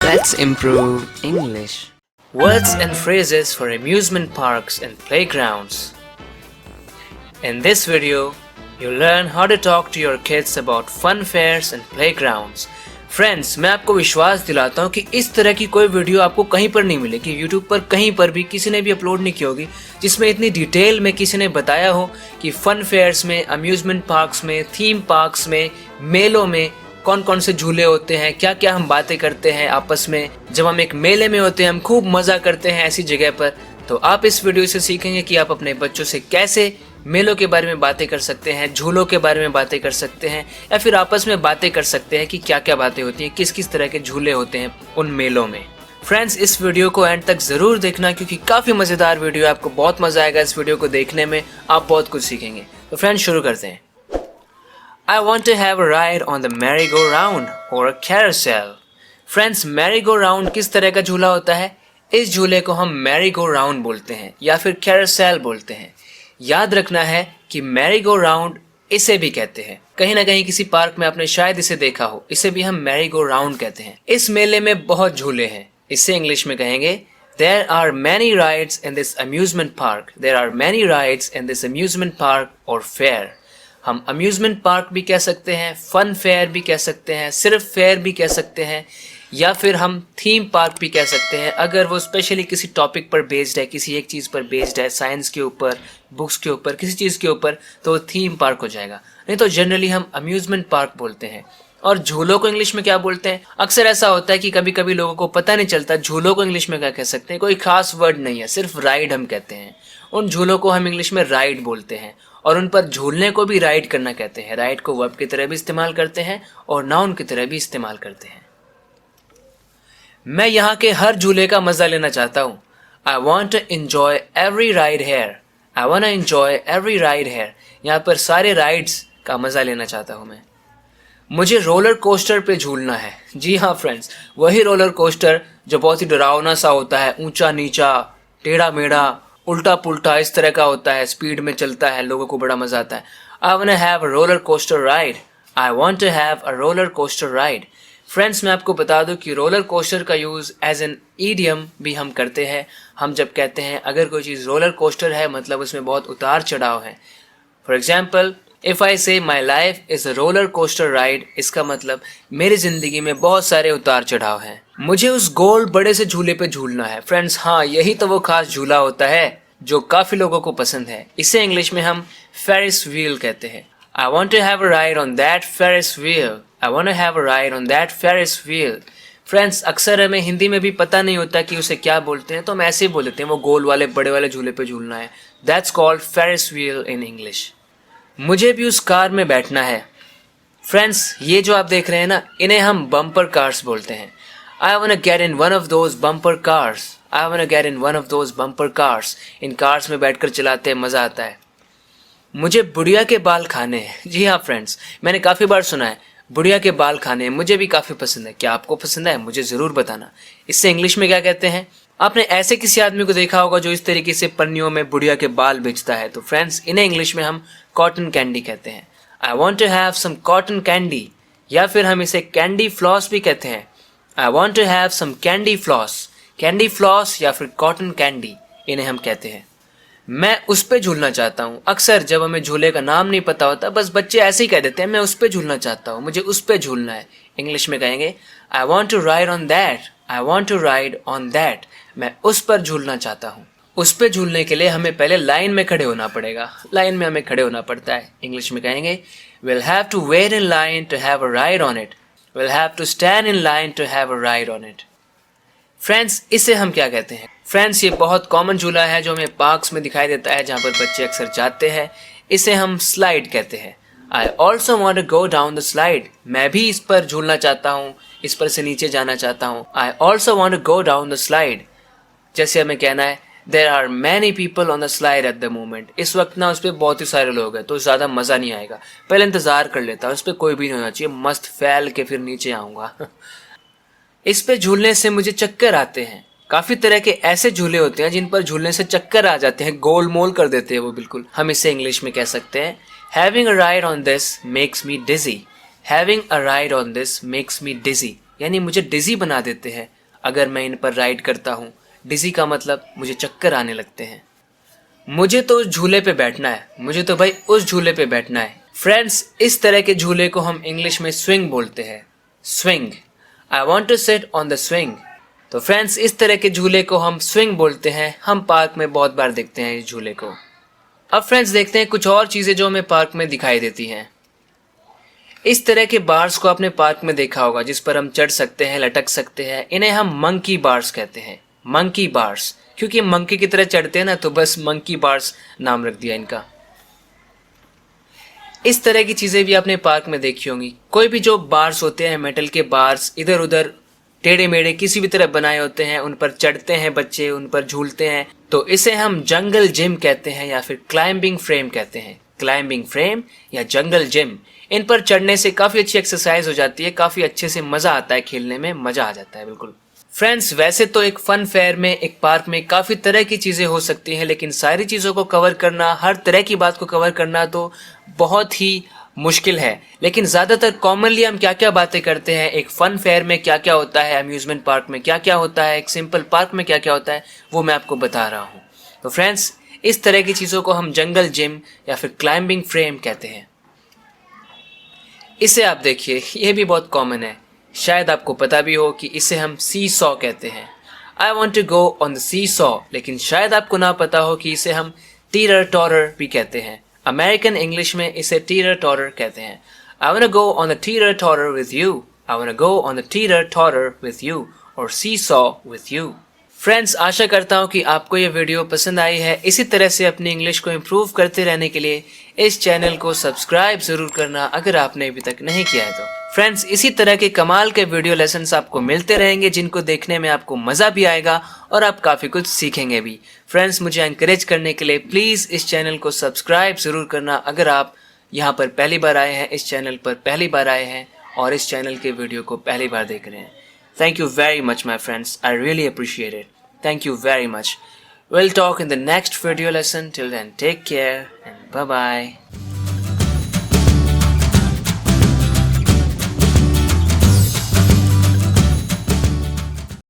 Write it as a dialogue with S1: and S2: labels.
S1: Let's improve English. Words and phrases for amusement parks and playgrounds. In this video, you'll learn how to talk to your kids about fun fairs and playgrounds. Friends, मैं आपको विश्वास दिलाता हूँ कि इस तरह की कोई वीडियो आपको कहीं पर नहीं मिलेगी, YouTube पर कहीं पर भी किसी ने भी अपलोड नहीं की होगी जिसमें इतनी डिटेल में किसी ने बताया हो कि फन फेयर्स में, अम्यूजमेंट पार्क्स में, थीम पार्क्स में, मेलों में कौन कौन से झूले होते हैं, क्या क्या हम बातें करते हैं आपस में। जब हम एक मेले में होते हैं हम खूब मज़ा करते हैं ऐसी जगह पर। तो आप इस वीडियो से सीखेंगे कि आप अपने बच्चों से कैसे मेलों के बारे में बातें कर सकते हैं, झूलों के बारे में बातें कर सकते हैं, या फिर आपस में बातें कर सकते हैं कि क्या क्या बातें होती हैं, किस किस तरह के झूले होते हैं उन मेलों में। फ्रेंड्स, इस वीडियो को एंड तक ज़रूर देखना क्योंकि काफ़ी मज़ेदार वीडियो है, आपको बहुत मज़ा आएगा इस वीडियो को देखने में, आप बहुत कुछ सीखेंगे। तो फ्रेंड्स, शुरू करते हैं। I want to have a ride on the merry-go-round or a carousel. Friends, merry-go-round किस तरह का झूला होता है? इस झूले को हम merry-go-round बोलते हैं या फिर carousel बोलते हैं। याद रखना है कि merry-go-round इसे भी कहते हैं। कहीं ना कहीं किसी पार्क में आपने शायद इसे देखा हो, इसे भी हम merry-go-round कहते हैं। इस मेले में बहुत झूले हैं, इसे इंग्लिश में कहेंगे There are many rides in this amusement park. There are many rides in this amusement park or fair. हम अम्यूज़मेंट पार्क भी कह सकते हैं, फन फेयर भी कह सकते हैं, सिर्फ फेयर भी कह सकते हैं, या फिर हम थीम पार्क भी कह सकते हैं अगर वो स्पेशली किसी टॉपिक पर बेस्ड है, किसी एक चीज़ पर बेस्ड है, साइंस के ऊपर, बुक्स के ऊपर, किसी चीज़ के ऊपर, तो वो थीम पार्क हो जाएगा। नहीं तो जनरली हम अम्यूज़मेंट पार्क बोलते हैं। और झूलों को इंग्लिश में क्या बोलते हैं? अक्सर ऐसा होता है कि कभी कभी लोगों को पता नहीं चलता झूलों को इंग्लिश में क्या कह सकते हैं। कोई खास वर्ड नहीं है, सिर्फ राइड हम कहते हैं। उन झूलों को हम इंग्लिश में राइड बोलते हैं और उन पर झूलने को भी राइड करना कहते हैं। राइड को वर्ब की तरह भी इस्तेमाल करते हैं और नाउन की तरह भी इस्तेमाल करते हैं। मैं यहाँ के हर झूले का मजा लेना चाहता हूँ। I want to enjoy every ride here. I want to enjoy every ride here. यहाँ पर सारे राइड्स का मजा लेना चाहता हूँ मैं। मुझे रोलर कोस्टर पे झूलना है। जी हाँ फ्रेंड्स, वही रोलर कोस्टर जो बहुत ही डरावना सा होता है, ऊंचा नीचा, टेढ़ा मेढ़ा, उल्टा पुल्टा इस तरह का होता है, स्पीड में चलता है, लोगों को बड़ा मजा आता है। I want to have a roller coaster ride. I want to have a roller coaster ride. Friends, मैं आपको बता दूं कि रोलर कोस्टर का यूज़ एज एन ईडियम भी हम करते हैं। हम जब कहते हैं अगर कोई चीज़ रोलर कोस्टर है मतलब उसमें बहुत उतार चढ़ाव है। फॉर एग्जाम्पल, इफ़ आई से my life is a roller coaster ride, इसका मतलब मेरी ज़िंदगी में बहुत सारे उतार चढ़ाव हैं। मुझे उस गोल बड़े से झूले पे झूलना है। फ्रेंड्स, हाँ, यही तो वो खास झूला होता है जो काफ़ी लोगों को पसंद है। इसे इंग्लिश में हम फेरिस व्हील कहते हैं। I want to have a ride on that Ferris wheel. I want to have a ride on that Ferris wheel. Friends, अक्सर हमें हिंदी में भी पता नहीं होता कि उसे क्या बोलते हैं, तो हम ऐसे ही बोल देते हैं वो गोल वाले बड़े वाले झूले पे झूलना है। That's called Ferris wheel in English. मुझे भी उस कार में बैठना है। फ्रेंड्स, ये जो आप देख रहे हैं ना, इन्हें हम बम्पर कार्स बोलते हैं। I want to get in one of those bumper cars. I want to get in one of those bumper cars. इन कार्स में बैठकर चलाते हैं, मज़ा आता है। मुझे बुढ़िया के बाल खाने हैं। जी हाँ फ्रेंड्स, मैंने काफ़ी बार सुना है बुढ़िया के बाल खाने हैं। मुझे भी काफ़ी पसंद है। क्या आपको पसंद है? मुझे ज़रूर बताना। इससे इंग्लिश में क्या कहते हैं? आपने ऐसे किसी आदमी को देखा होगा जो इस तरीके से पन्नियों में बुढ़िया के बाल बेचता है। तो फ्रेंड्स, इन्हें इंग्लिश में हम कॉटन कैंडी कहते हैं। I want to have some cotton candy, या फिर हम इसे कैंडी फ्लॉस भी कहते हैं। I want to have some candy floss. Candy floss या फिर कॉटन कैंडी, इन्हें हम कहते हैं। मैं उस पे झूलना चाहता हूँ। अक्सर जब हमें झूले का नाम नहीं पता होता, बस बच्चे ऐसे ही कह देते हैं मैं उस पे झूलना चाहता हूँ, मुझे उस पे झूलना है। इंग्लिश में कहेंगे I want to ride on that. I want to ride on that. मैं उस पर झूलना चाहता हूँ। उस पे झूलने के लिए हमें पहले लाइन में खड़े होना पड़ेगा। लाइन में हमें खड़े होना पड़ता है। इंग्लिश में कहेंगे will have to wait in line to have a ride on it. Will have to stand in line to have a ride on it. Friends, इसे हम क्या कहते हैं? फ्रेंड्स, ये बहुत कॉमन झूला है जो हमें पार्क्स में दिखाई देता है, जहाँ पर बच्चे अक्सर जाते हैं। इसे हम स्लाइड कहते हैं। I also want to go down the slide. मैं भी इस पर झूलना चाहता हूँ, इस पर से नीचे जाना चाहता हूँ। I also want to go down the slide. जैसे हमें कहना है there are many people on the slide at the moment. इस वक्त ना उस पर बहुत ही सारे लोग हैं तो ज़्यादा मज़ा नहीं आएगा, पहले इंतज़ार कर लेता हूँ, उस पर कोई भी नहीं होना चाहिए, मस्त फैल के फिर नीचे आऊँगा। इस पे झूलने से मुझे चक्कर आते हैं। काफ़ी तरह के ऐसे झूले होते हैं जिन पर झूलने से चक्कर आ जाते हैं, गोल मोल कर देते हैं वो बिल्कुल। हम इसे इंग्लिश में कह सकते हैं having a ride on this makes me dizzy. Having a ride on this makes me dizzy, यानी मुझे डिजी बना देते हैं अगर मैं इन पर राइड करता हूँ। डिजी का मतलब मुझे चक्कर आने लगते हैं। मुझे तो उस झूले पे बैठना है, मुझे तो भाई उस झूले पे बैठना है। फ्रेंड्स, इस तरह के झूले को हम इंग्लिश में स्विंग बोलते हैं। Swing, I want to sit on the swing. तो फ्रेंड्स, इस तरह के झूले को हम स्विंग बोलते हैं। हम पार्क में बहुत बार देखते हैं इस झूले को। अब फ्रेंड्स देखते हैं कुछ और चीज़ें जो हमें पार्क में दिखाई देती हैं। इस तरह के बार्स को आपने पार्क में देखा होगा, जिस पर हम चढ़ सकते हैं, लटक सकते हैं। इन्हें हम मंकी बार्स कहते हैं। मंकी बार्स, क्योंकि मंकी की तरह चढ़ते हैं ना, तो बस मंकी बार्स नाम रख दिया इनका। इस तरह की चीज़ें भी आपने पार्क में देखी होंगी। कोई भी जो बार्स होते हैं, मेटल के बार्स, इधर उधर टेढ़े मेढ़े किसी भी तरह बनाए होते हैं, उन पर चढ़ते हैं बच्चे, उन पर झूलते हैं। तो इसे हम जंगल जिम कहते हैं या फिर क्लाइंबिंग फ्रेम कहते हैं। क्लाइंबिंग फ्रेम या जंगल जिम, इन पर चढ़ने से काफ़ी अच्छी एक्सरसाइज हो जाती है, काफ़ी अच्छे से मज़ा आता है, खेलने में मज़ा आ जाता है बिल्कुल। फ्रेंड्स, वैसे तो एक फन फेयर में, एक पार्क में काफ़ी तरह की चीज़ें हो सकती हैं, लेकिन सारी चीज़ों को कवर करना, हर तरह की बात को कवर करना तो बहुत ही मुश्किल है। लेकिन ज़्यादातर कॉमनली हम क्या क्या बातें करते हैं, एक फ़न फेयर में क्या क्या होता है, अम्यूज़मेंट पार्क में क्या क्या होता है, एक सिंपल पार्क में क्या क्या होता है, वो मैं आपको बता रहा हूँ। तो फ्रेंड्स, इस तरह की चीज़ों को हम जंगल जिम या फिर क्लाइंबिंग फ्रेम कहते हैं। इसे आप देखिए, ये भी बहुत कॉमन है, शायद आपको पता भी हो कि इसे हम सी सॉ कहते हैं। I want to go on the seesaw, लेकिन शायद आपको ना पता हो कि इसे हम टीरर टॉरर भी कहते हैं। अमेरिकन इंग्लिश में इसे टीरर टॉरर कहते हैं। I want to go on the teeter totter with you, I want to go on the teeter totter with you, और seesaw with you. Friends, आशा करता हूँ कि आपको ये वीडियो पसंद आई है। इसी तरह से अपनी इंग्लिश को इम्प्रूव करते रहने के लिए इस चैनल को सब्सक्राइब ज़रूर करना, अगर आपने अभी तक नहीं किया है तो। फ्रेंड्स, इसी तरह के कमाल के वीडियो लेसन्स आपको मिलते रहेंगे, जिनको देखने में आपको मज़ा भी आएगा और आप काफ़ी कुछ सीखेंगे भी। फ्रेंड्स, मुझे एनकरेज करने के लिए प्लीज़ इस चैनल को सब्सक्राइब ज़रूर करना, अगर आप यहाँ पर पहली बार आए हैं, इस चैनल पर पहली बार आए हैं और इस चैनल के वीडियो को पहली बार देख रहे हैं। Thank you very much, my friends. I really appreciate it. Thank you very much. We'll talk in the next video lesson. Till then, take care and bye-bye.